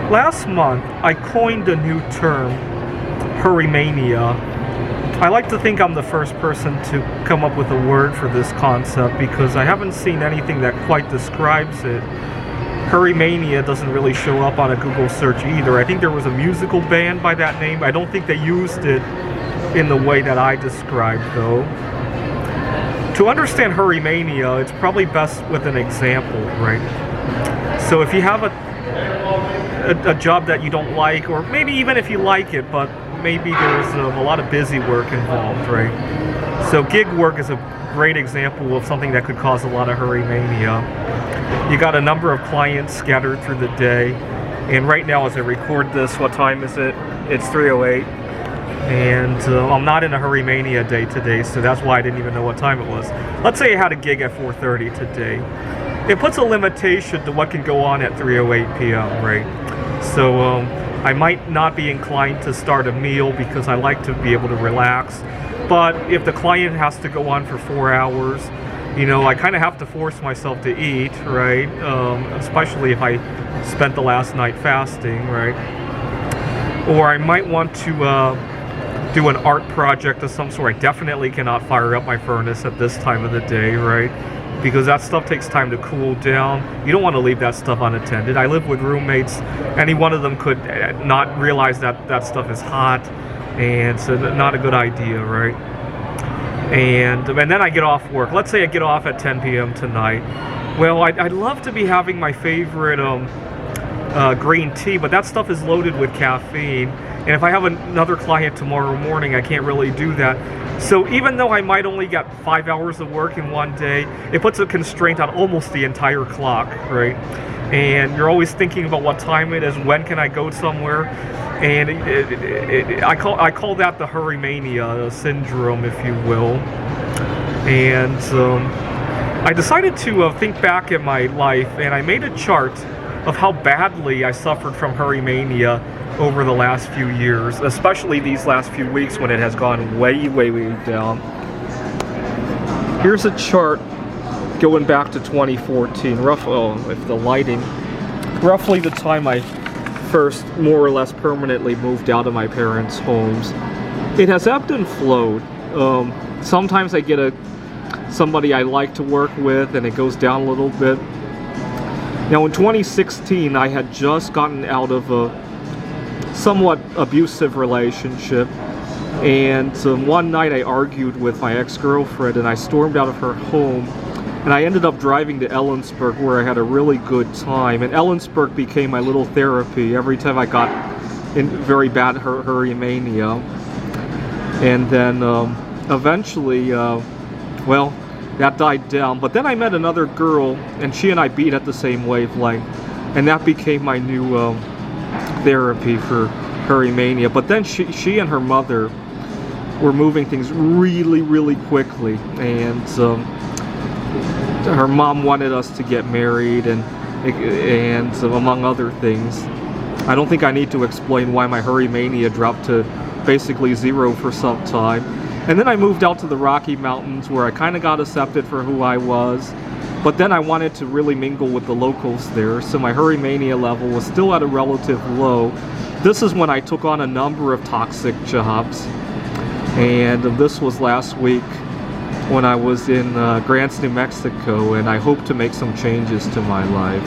Last month, I coined a new term, hurrymania. I like to think I'm the first person to come up with a word for this concept because I haven't seen anything that quite describes it. Hurrymania doesn't really show up on a Google search either. I think there was a musical band by that name. I don't think they used it in the way that I described, though. To understand hurrymania, it's probably best with an example, right? So if you have a job that you don't like, or maybe even if you like it, but maybe there's a lot of busy work involved, right? So gig work is a great example of something that could cause a lot of hurrymania. You got a number of clients scattered through the day, and right now as I record this, what time is it? It's 3:08, and I'm not in a hurrymania day today, so that's why I didn't even know what time it was. Let's say I had a gig at 4:30 today. It puts a limitation to what can go on at 3:08 p.m., right? So I might not be inclined to start a meal because I like to be able to relax. But if the client has to go on for 4 hours, you know, I kind of have to force myself to eat, right? Especially if I spent the last night fasting, right? Or I might want to do an art project of some sort. I definitely cannot fire up my furnace at this time of the day, right? Because that stuff takes time to cool down. You don't want to leave that stuff unattended. I live with roommates. Any one of them could not realize that that stuff is hot, and so not a good idea, right? And then I get off work. Let's say I get off at 10 p.m. tonight. Well, I'd love to be having my favorite green tea, but that stuff is loaded with caffeine. And if I have another client tomorrow morning, I can't really do that. So even though I might only get 5 hours of work in one day, it puts a constraint on almost the entire clock, right? And you're always thinking about what time it is, when can I go somewhere, and I call that the hurrymania syndrome, if you will. And I decided to think back at my life, and I made a chart of how badly I suffered from hurrymania over the last few years, especially these last few weeks when it has gone way, way, way down. Here's a chart going back to 2014, if the lighting, roughly the time I first more or less permanently moved out of my parents' homes. It has ebbed and flowed. Sometimes I get somebody I like to work with and it goes down a little bit. Now in 2016, I had just gotten out of a somewhat abusive relationship, and one night I argued with my ex-girlfriend and I stormed out of her home, and I ended up driving to Ellensburg where I had a really good time, and Ellensburg became my little therapy every time I got in very bad hurrymania. And then eventually, well, that died down, but then I met another girl and she and I beat at the same wavelength, and that became my new therapy for hurrymania. But then she and her mother were moving things really, really quickly, and her mom wanted us to get married, and among other things. I don't think I need to explain why my hurrymania dropped to basically zero for some time. And then I moved out to the Rocky Mountains where I kind of got accepted for who I was. But then I wanted to really mingle with the locals there, so my hurrymania level was still at a relative low. This is when I took on a number of toxic jobs, and this was last week when I was in Grants, New Mexico, and I hope to make some changes to my life.